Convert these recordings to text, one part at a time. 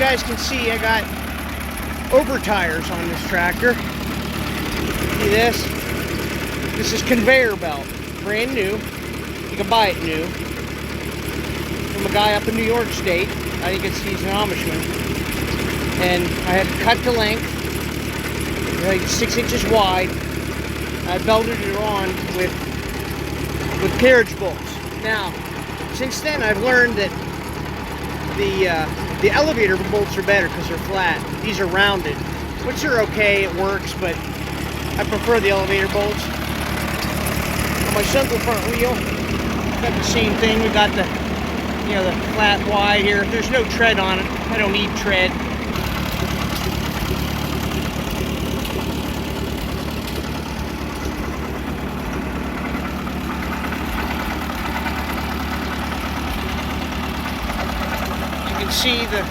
guys can see, I got over tires on this tractor. See this? This is conveyor belt, brand new. You can buy it new from a guy up in New York State. I think he's an Amishman. And I had to cut the length, like 6 inches wide. I belted it on with carriage bolts. Now, since then I've learned that the elevator bolts are better because they're flat. These are rounded, which are okay, it works, but I prefer the elevator bolts. On my single front wheel, got the same thing. We got the, you know, the flat wide here. There's no tread on it. I don't need tread. See the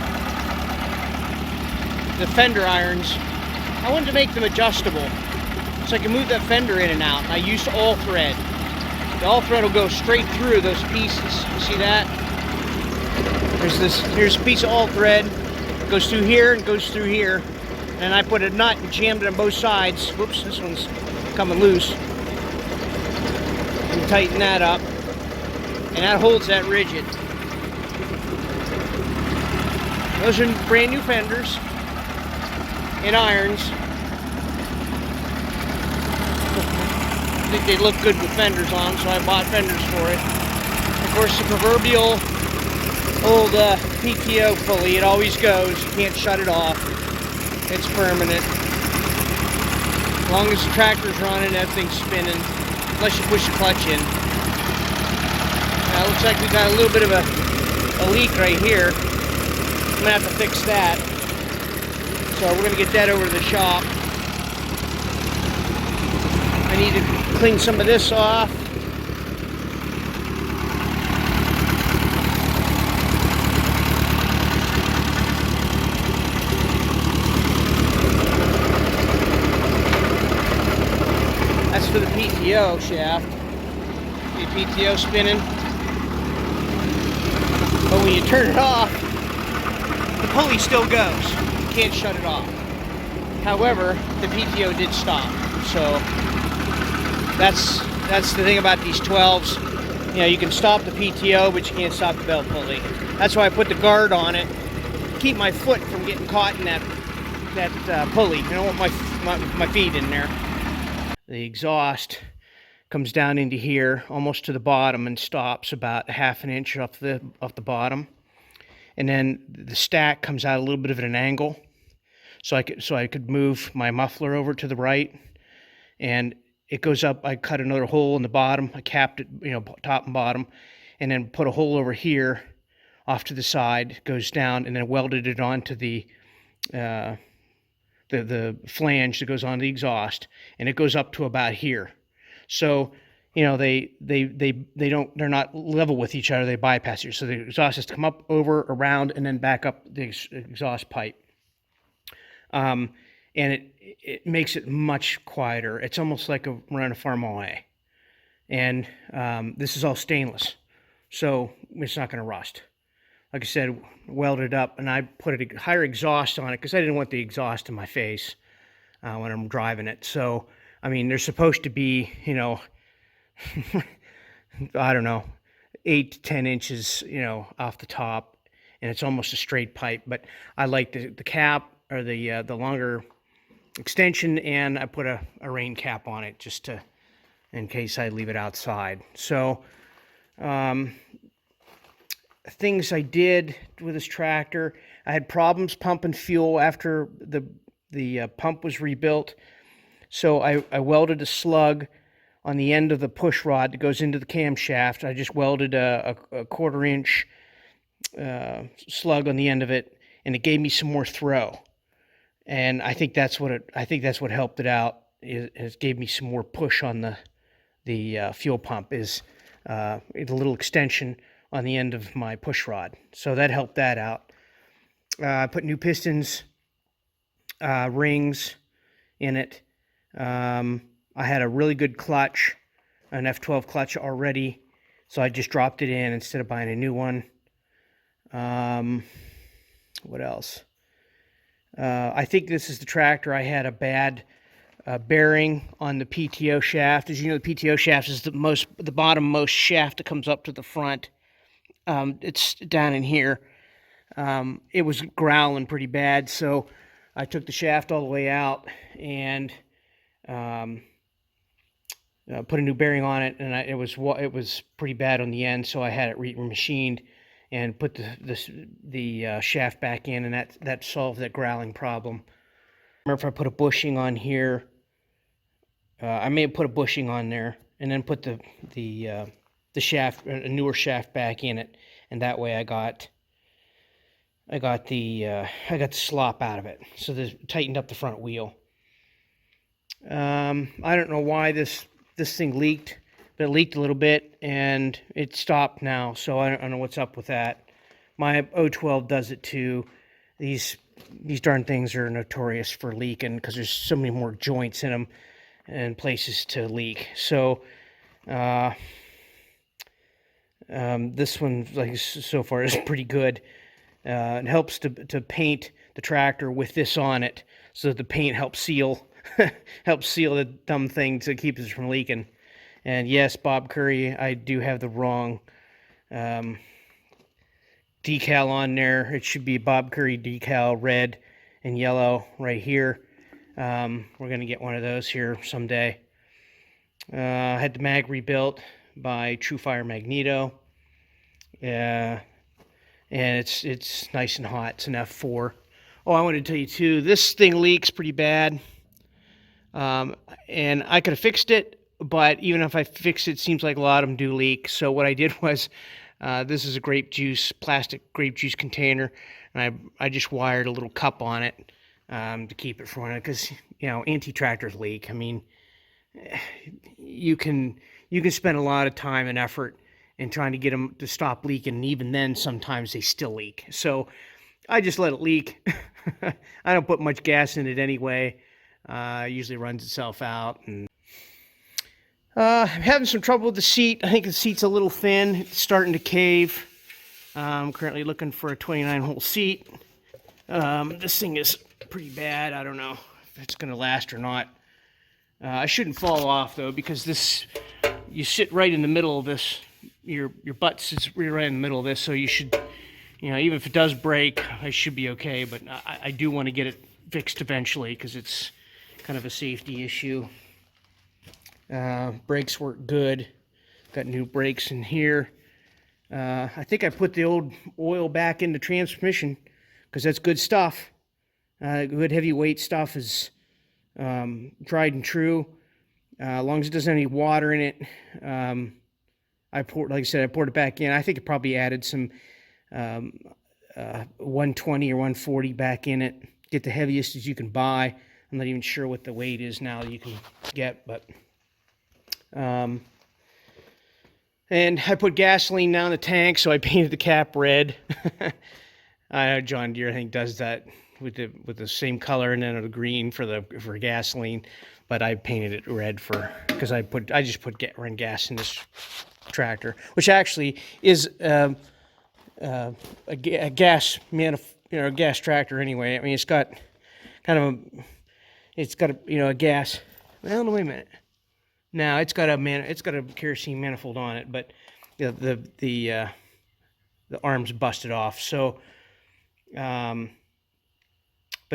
fender irons. I wanted to make them adjustable so I can move that fender in and out. I used all thread. The all thread will go straight through those pieces. You see that? Here's a piece of all thread. It goes through here and goes through here. And I put a nut and jammed it on both sides. Whoops, this one's coming loose. And tighten that up. And that holds that rigid. Those are brand new fenders and irons. I think they look good with fenders on, so I bought fenders for it. Of course, the proverbial old PTO pulley, it always goes. You can't shut it off. It's permanent. As long as the tractor's running, that thing's spinning, unless you push the clutch in. Now, it looks like we got a little bit of a leak right here. I'm gonna have to fix that. So we're gonna get that over to the shop. I need to clean some of this off. That's for the PTO shaft. See the PTO spinning. But when you turn it off, the pulley still goes. You can't shut it off. However, the PTO did stop. So that's the thing about these 12s. You know, you can stop the PTO, but you can't stop the belt pulley. That's why I put the guard on it. Keep my foot from getting caught in that pulley. I don't want my feet in there. The exhaust comes down into here, almost to the bottom, and stops about 1/2 an inch off the bottom. And then the stack comes out a little bit of an angle, so I could move my muffler over to the right, and it goes up. I cut another hole in the bottom. I capped it, you know, top and bottom, and then put a hole over here, off to the side. It goes down, and then welded it onto the flange that goes on the exhaust, and it goes up to about here. So, you know, they're not level with each other. They bypass you. So the exhaust has to come up, over, around, and then back up the exhaust pipe. And it makes it much quieter. It's almost like running a Farmall A. And this is all stainless, so it's not going to rust. Like I said, welded up, and I put a higher exhaust on it because I didn't want the exhaust in my face when I'm driving it. So, I mean, they're supposed to be, you know, I don't know, 8 to 10 inches, you know, off the top, and it's almost a straight pipe. But I like the cap, or the longer extension, and I put a rain cap on it just to, in case I leave it outside. So things I did with this tractor, I had problems pumping fuel after the pump was rebuilt. So I welded a slug on the end of the push rod that goes into the camshaft. I just welded a 1/4 inch slug on the end of it, and it gave me some more throw. And I think that's what helped it out. It gave me some more push on the fuel pump. Is a little extension on the end of my push rod, so that helped that out. I put new pistons, rings in it. I had a really good clutch, an F-12 clutch already, so I just dropped it in instead of buying a new one. What else? I think this is the tractor. I had a bad bearing on the PTO shaft. As you know, the PTO shaft is the bottom-most shaft that comes up to the front. It's down in here. It was growling pretty bad, so I took the shaft all the way out and put a new bearing on it, and it was pretty bad on the end, so I had it machined and put the shaft back in, and that solved that growling problem. Remember, if I put a bushing on here, I may have put a bushing on there, and then put the shaft, a newer shaft, back in it, and that way I got the slop out of it, so this tightened up the front wheel. I don't know why this thing leaked, but it leaked a little bit and it stopped now, so I don't know what's up with that. My O-12 does it too. These darn things are notorious for leaking because there's so many more joints in them and places to leak. So this one, like, so far is pretty good. It helps to paint the tractor with this on it, so that the paint helps seal the dumb thing to keep it from leaking. And yes, Bob Curry, I do have the wrong decal on there. It should be Bob Curry decal, red and yellow right here. We're going to get one of those here someday. I had the mag rebuilt by TrueFire Magneto. And it's nice and hot. It's an F4. Oh, I wanted to tell you too, this thing leaks pretty bad. And I could have fixed it, but even if I fix it, it seems like a lot of them do leak. So what I did was, this is a plastic grape juice container, and I just wired a little cup on it to keep it from running, because, you know, anti-tractors leak. I mean, you can spend a lot of time and effort in trying to get them to stop leaking, and even then sometimes they still leak. So I just let it leak. I don't put much gas in it anyway. It usually runs itself out. And I'm having some trouble with the seat. I think the seat's a little thin. It's starting to cave. I'm currently looking for a 29-hole seat. This thing is pretty bad. I don't know if it's going to last or not. I shouldn't fall off, though, because you sit right in the middle of this. Your butt sits right in the middle of this, so you should, you know, even if it does break, I should be okay. But I do want to get it fixed eventually, because it's kind of a safety issue. Brakes work good. Got new brakes in here. I think I put the old oil back in the transmission, because that's good stuff. Good heavyweight stuff is tried and true. As long as it doesn't have any water in it. Like I said, I poured it back in. I think it probably added some 120 or 140 back in it. Get the heaviest as you can buy. I'm not even sure what the weight is now that you can get, but and I put gasoline down the tank, so I painted the cap red. I know John Deere, I think, does that with the same color and then a green for gasoline, but I painted it red because I just run gas in this tractor, which actually is a gas gas tractor anyway. I mean, it's got kind of a gas. Well, no, wait a minute. Now it's got a kerosene manifold on it, but the arm's busted off. So, but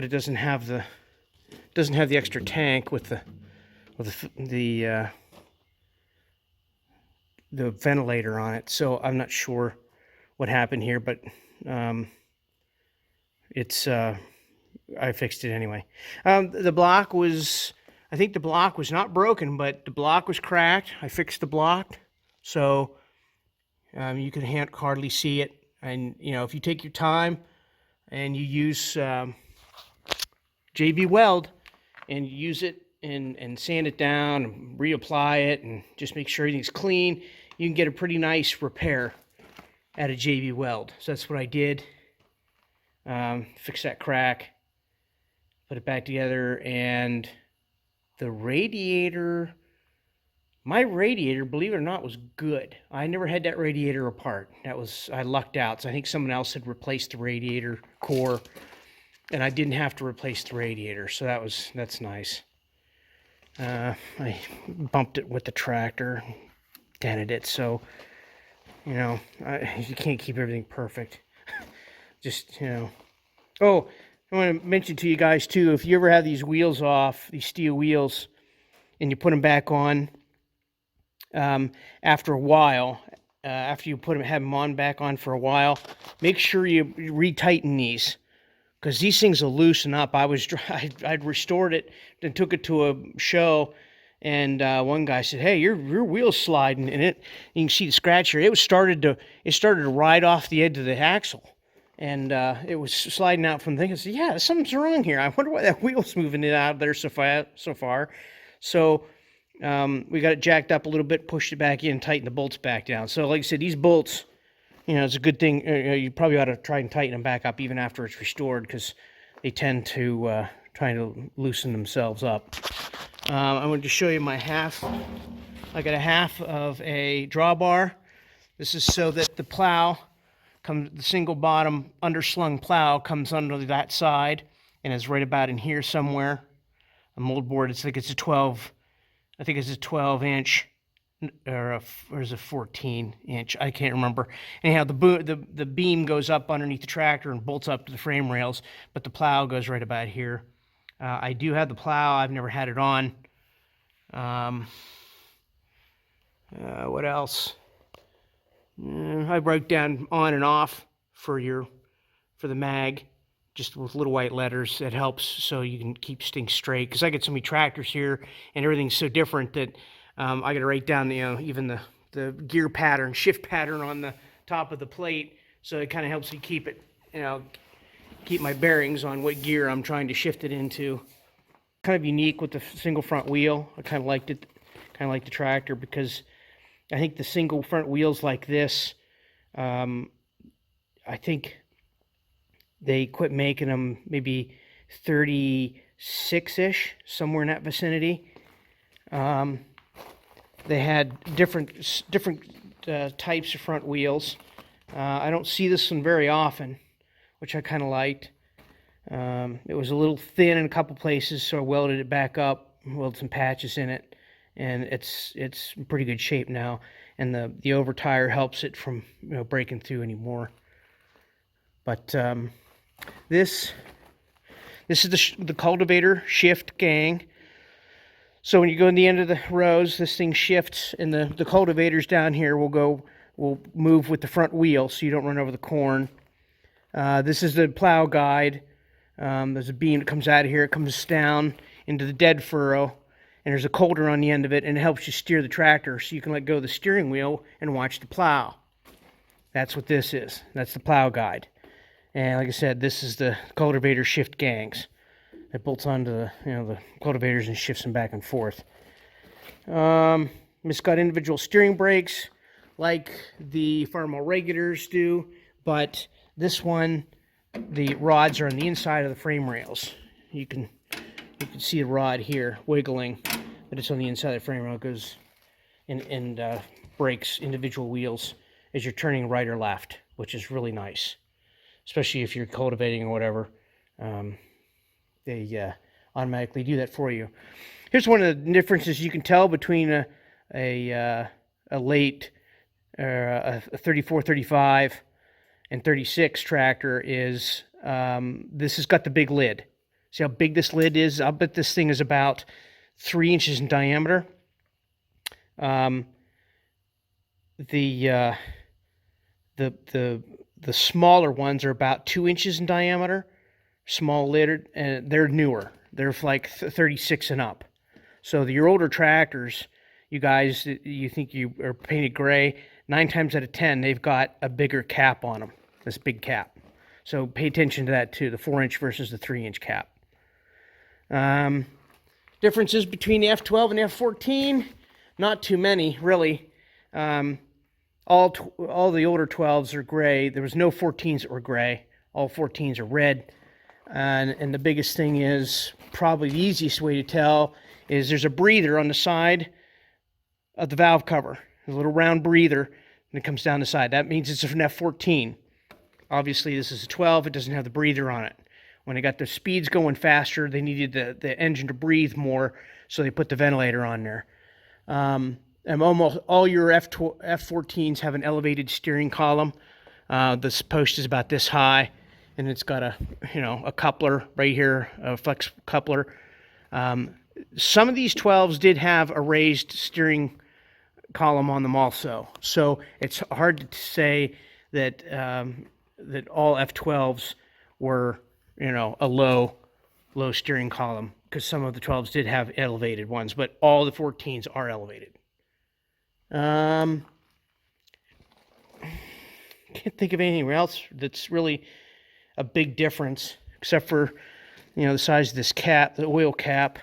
it doesn't have the extra tank with the ventilator on it. So I'm not sure what happened here, but I fixed it anyway. I think the block was not broken, but the block was cracked. I fixed the block, so you can hardly see it. And, you know, if you take your time and you use JB Weld and use it and sand it down and reapply it and just make sure everything's clean, you can get a pretty nice repair at a JB Weld. So that's what I did. Fix that crack, put it back together, and the radiator, my radiator, believe it or not, was good. I never had that radiator apart. I lucked out. So I think someone else had replaced the radiator core. and I didn't have to replace the radiator, so that's nice. I bumped it with the tractor, dented it, so you know, you can't keep everything perfect. Just, you know. Oh, I want to mention to you guys too, if you ever have these wheels off, these steel wheels, and you put them back on, after a while, after you have them on back on for a while, make sure you retighten these, because these things will loosen up. I'd restored it and took it to a show, and one guy said, "Hey, your wheel's sliding," and you can see the scratch here. It started to ride off the edge of the axle, and it was sliding out from the thing. I said, "Yeah, something's wrong here. I wonder why that wheel's moving it out of there so far." So we got it jacked up a little bit, pushed it back in, tightened the bolts back down. So like I said, these bolts, you know, it's a good thing. You probably ought to try and tighten them back up even after it's restored, because they tend to try to loosen themselves up. I wanted to show you my half. I got a half of a drawbar. This is so that the plow the single bottom underslung plow comes under that side and is right about in here somewhere. A mold board, I think it's a 12 inch, or is it 14 inch? I can't remember. Anyhow, the beam goes up underneath the tractor and bolts up to the frame rails, but the plow goes right about here. I do have the plow. I've never had it on. What else? I wrote down on and off for the mag, just with little white letters. That helps so you can keep things straight, because I get so many tractors here and everything's so different that I got to write down, you know, even the gear pattern, shift pattern on the top of the plate, so it kind of helps me keep it, you know, keep my bearings on what gear I'm trying to shift it into. Kind of unique with the single front wheel. I kind of liked it, kind of like the tractor, because I think the single front wheels like this, I think they quit making them maybe 36-ish, somewhere in that vicinity. They had different types of front wheels. I don't see this one very often, which I kind of liked. It was a little thin in a couple places, so I welded it back up, welded some patches in it, and it's in pretty good shape now. And the over tire helps it from, you know, breaking through anymore. But this is the cultivator shift gang. So when you go in the end of the rows, this thing shifts, and the cultivators down here will move with the front wheel, so you don't run over the corn. This is the plow guide. There's a beam that comes out of here. It comes down into the dead furrow, and there's a coulter on the end of it, and it helps you steer the tractor, so you can let go of the steering wheel and watch the plow. That's what this is. That's the plow guide. And like I said, this is the cultivator shift gangs. It bolts onto the cultivators and shifts them back and forth. It's got individual steering brakes like the Farmall regulars do, but this one, the rods are on the inside of the frame rails. You can see the rod here wiggling, but it's on the inside of the frame rail. It goes and brakes individual wheels as you're turning right or left, which is really nice, especially if you're cultivating or whatever. They automatically do that for you. Here's one of the differences you can tell between a late a 34, 35, and 36 tractor is this has got the big lid. See how big this lid is? I'll bet this thing is about 3 inches in diameter. The smaller ones are about 2 inches in diameter. Small lid, and they're newer. They're like 36 and up. So your older tractors, you guys, you think you are painted gray, 9 times out of 10, they've got a bigger cap on them, this big cap. So pay attention to that too, the 4-inch versus the 3-inch cap. Differences between the F-12 and the F-14, not too many, really. All the older 12s are gray. There was no 14s that were gray. All 14s are red. And the biggest thing is, probably the easiest way to tell, is there's a breather on the side of the valve cover. A little round breather, and it comes down the side. That means it's an F-14. Obviously, this is a 12. It doesn't have the breather on it. When they got the speeds going faster, they needed the engine to breathe more, so they put the ventilator on there. And almost all your F-14s have an elevated steering column. This post is about this high, and it's got a coupler right here, a flex coupler. Some of these 12s did have a raised steering column on them also, so it's hard to say that that all F-12s were a low steering column, because some of the 12s did have elevated ones, but all the 14s are elevated. Can't think of anything else that's really a big difference, except for the size of this cap, the oil cap.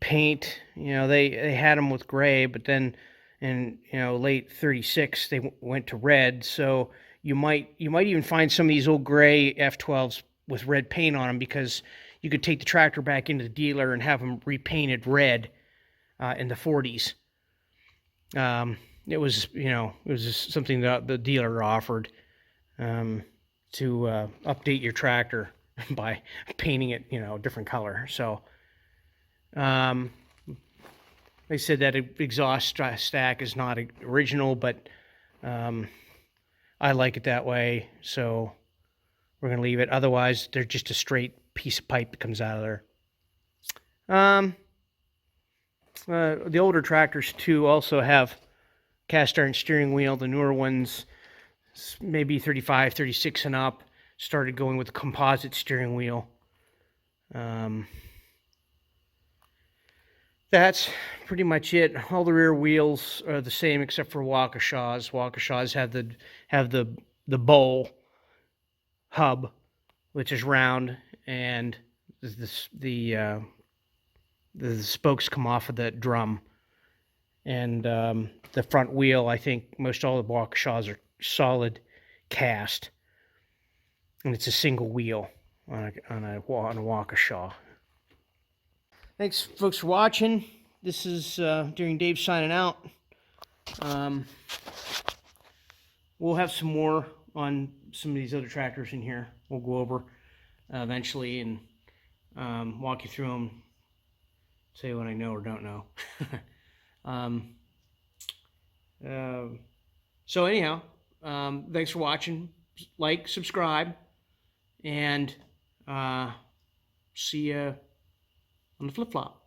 Paint, they had them with gray, but then in late 36 they went to red, so you might even find some of these old gray F-12s with red paint on them, because you could take the tractor back into the dealer and have them repainted red in the 40s. It was just something that the dealer offered, to update your tractor by painting it a different color. So they said that exhaust stack is not original, but I like it that way, so we're going to leave it. Otherwise, they're just a straight piece of pipe that comes out of there. The older tractors, too, also have cast iron steering wheel. The newer ones, maybe 35, 36 and up, started going with composite steering wheel. That's pretty much it. All the rear wheels are the same except for Waukesha's. Waukesha's have the bowl hub, which is round, and the spokes come off of the drum. And the front wheel, I think most all the Waukesha's are solid cast, and it's a single wheel on a Waukesha. Thanks, folks, for watching. This is Daring Dave signing out. We'll have some more on some of these other tractors in here. We'll go over eventually and walk you through them, say what I know or don't know. So anyhow, thanks for watching. Like, subscribe, and see you on the flip-flop.